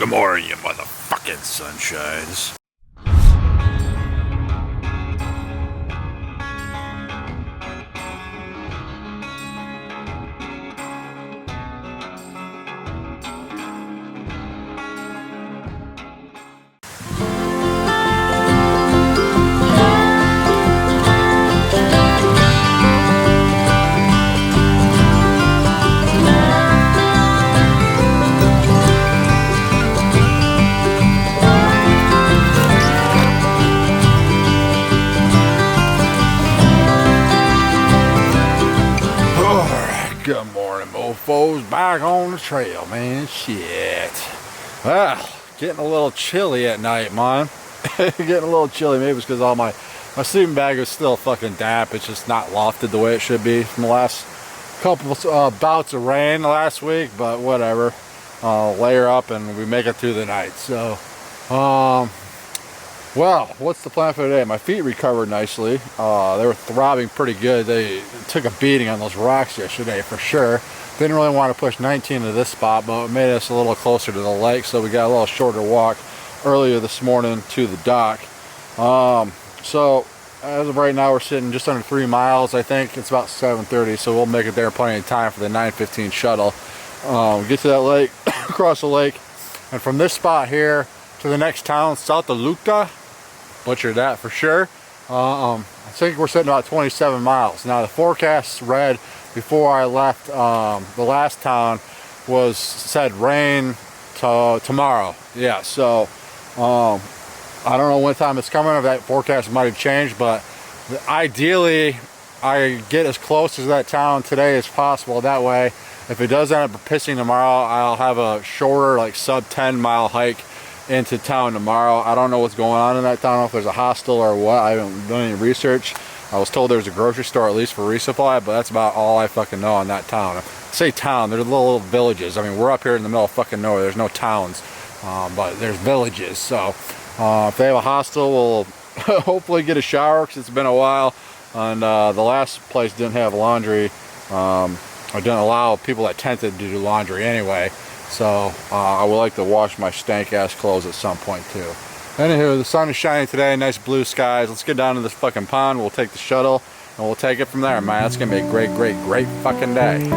Good morning, you motherfucking sunshines. Good morning, mofos. Back on the trail, man. Shit. Well, getting a little chilly at night, man. Getting a little chilly. Maybe it's because all my sleeping bag is still fucking damp. It's just not lofted the way it should be from the last couple bouts of rain last week. But whatever. Layer up and we make it through the night. So, well, what's the plan for today? My feet recovered nicely. They were throbbing pretty good. They took a beating on those rocks yesterday for sure. Didn't really want to push 19 to this spot, but it made us a little closer to the lake, so we got a little shorter walk earlier this morning to the dock. So as of right now, we're sitting just under 3 miles. I think it's about 7:30, so we'll make it there plenty of time for the 9:15 shuttle. Get to that lake, across the lake, and from this spot here to the next town, south of Lucca. Butchered that for sure. I think we're sitting about 27 miles. Now the forecast read before I left the last town said rain tomorrow. Yeah, so I don't know when time it's coming, if that forecast might have changed, but ideally I get as close to that town today as possible. That way, if it does end up pissing tomorrow, I'll have a shorter, like sub 10 mile hike into town tomorrow. I don't know what's going on in that town. I don't know if there's a hostel or what. I haven't done any research. I was told there's a grocery store at least for resupply, but that's about all I fucking know on that town. I say town, there's little villages. I mean, we're up here in the middle of fucking nowhere. There's no towns, but there's villages. So if they have a hostel, we'll hopefully get a shower because it's been a while. And the last place didn't have laundry. Or didn't allow people that tented to do laundry anyway. So I would like to wash my stank ass clothes at some point too. Anywho, the sun is shining today, nice blue skies. Let's get down to this fucking pond. We'll take the shuttle and we'll take it from there, man. It's gonna be a great fucking day.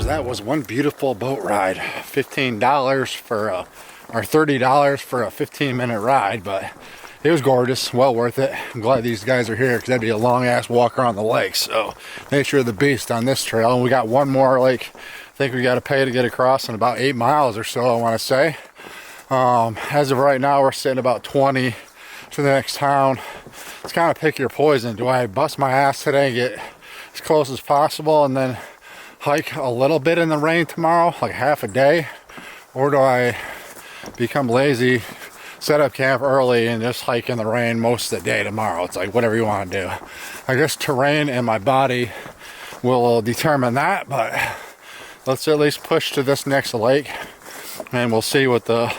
That was one beautiful boat ride. $15 for or $30 for a 15-minute ride, but it was gorgeous, well worth it. I'm glad these guys are here because that'd be a long ass walk around the lake. So nature of the beast on this trail, and we got one more lake I think we got to pay to get across in about 8 miles or so, I want to say. As of right now, we're sitting about 20 to the next town. It's kind of pick your poison. Do I bust my ass today and get as close as possible and then hike a little bit in the rain tomorrow, like half a day? Or do I become lazy, set up camp early, and just hike in the rain most of the day tomorrow? It's like whatever you want to do. I guess terrain and my body will determine that, but let's at least push to this next lake and we'll see what the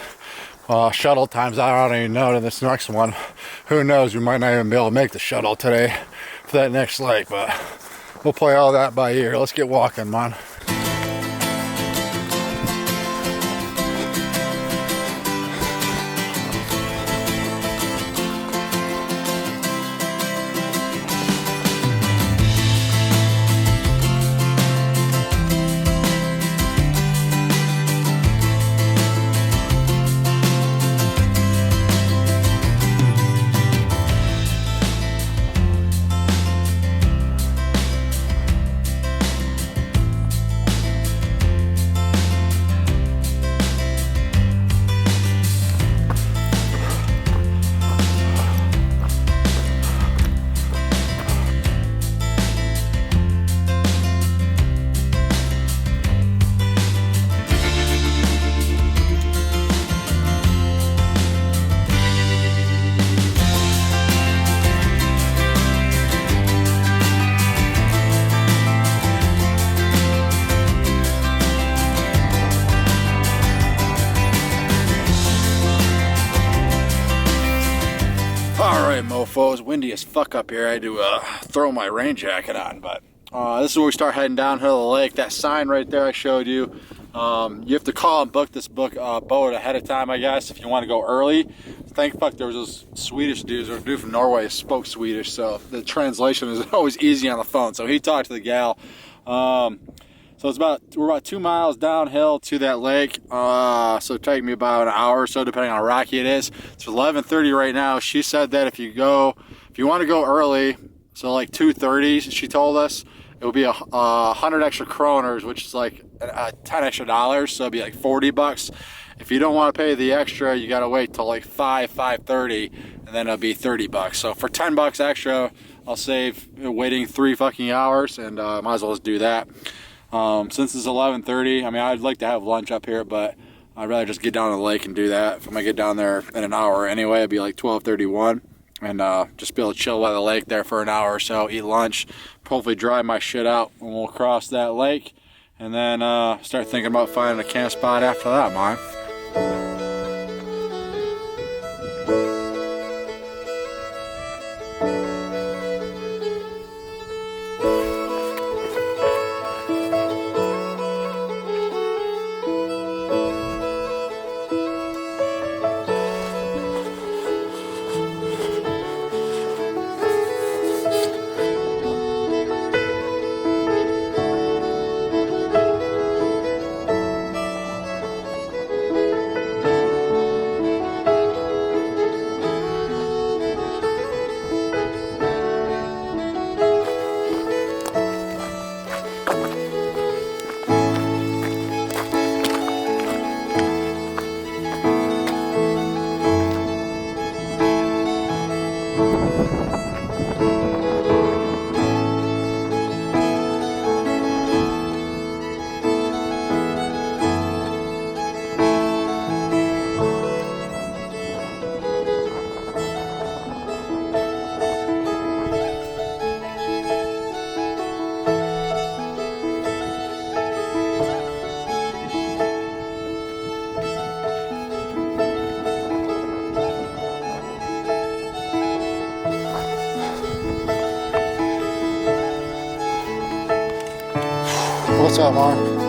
Shuttle times, I don't even know to this next one. Who knows, we might not even be able to make the shuttle today for that next lake, but we'll play all that by ear. Let's get walking, man. Alright, mofos, windy as fuck up here. I had to throw my rain jacket on, but this is where we start heading downhill the lake. That sign right there I showed you, you have to call and book this boat ahead of time, I guess, if you want to go early. Thank fuck there was those Swedish dudes, or a dude from Norway spoke Swedish, so the translation is always easy on the phone. So he talked to the gal. So we're about 2 miles downhill to that lake. So it'll take me about an hour or so, depending on how rocky it is. It's 11:30 right now. She said that if you want to go early, so like 2:30, she told us, it will be 100 extra kroners, which is like 10 extra dollars. So it'd be like 40 bucks. If you don't want to pay the extra, you gotta wait till like 5:30, and then it'll be 30 bucks. So for 10 bucks extra, I'll save waiting 3 fucking hours, and might as well just do that. Since it's 11:30, I mean, I'd like to have lunch up here, but I'd rather just get down to the lake and do that. If I'm gonna get down there in an hour anyway, it'd be like 12:31, and just be able to chill by the lake there for an hour or so, eat lunch, hopefully dry my shit out when we'll cross that lake, and then start thinking about finding a camp spot after that, man. What's up, Mark?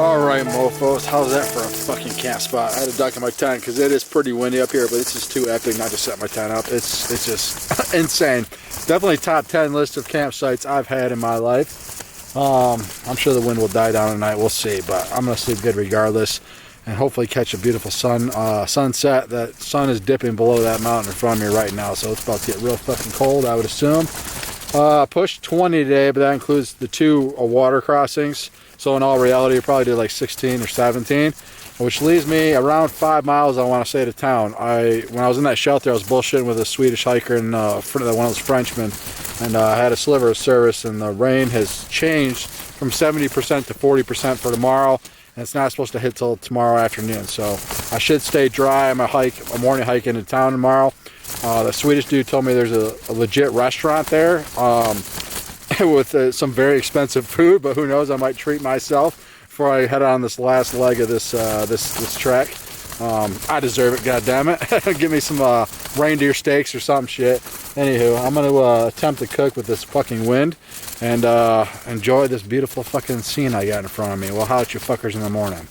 Alright mofos, how's that for a fucking camp spot? I had to duck in my tent because it is pretty windy up here, but it's just too epic not to set my tent up. It's just insane. Definitely top 10 list of campsites I've had in my life. I'm sure the wind will die down tonight, we'll see, but I'm going to sleep good regardless and hopefully catch a beautiful sunset. That sun is dipping below that mountain in front of me right now, so it's about to get real fucking cold, I would assume. Pushed 20 today, but that includes the 2 water crossings. So in all reality, I probably did like 16 or 17, which leaves me around 5 miles, I want to say, to town. When I was in that shelter, I was bullshitting with a Swedish hiker and one of those Frenchmen, and I had a sliver of service, and the rain has changed from 70% to 40% for tomorrow, and it's not supposed to hit till tomorrow afternoon. So I should stay dry on my hike, a morning hike into town tomorrow. The Swedish dude told me there's a legit restaurant there with some very expensive food, but who knows, I might treat myself before I head on this last leg of this this trek. I deserve it, goddammit. Give me some reindeer steaks or some shit. Anywho, I'm going to attempt to cook with this fucking wind and enjoy this beautiful fucking scene I got in front of me. We'll holler at you fuckers in the morning.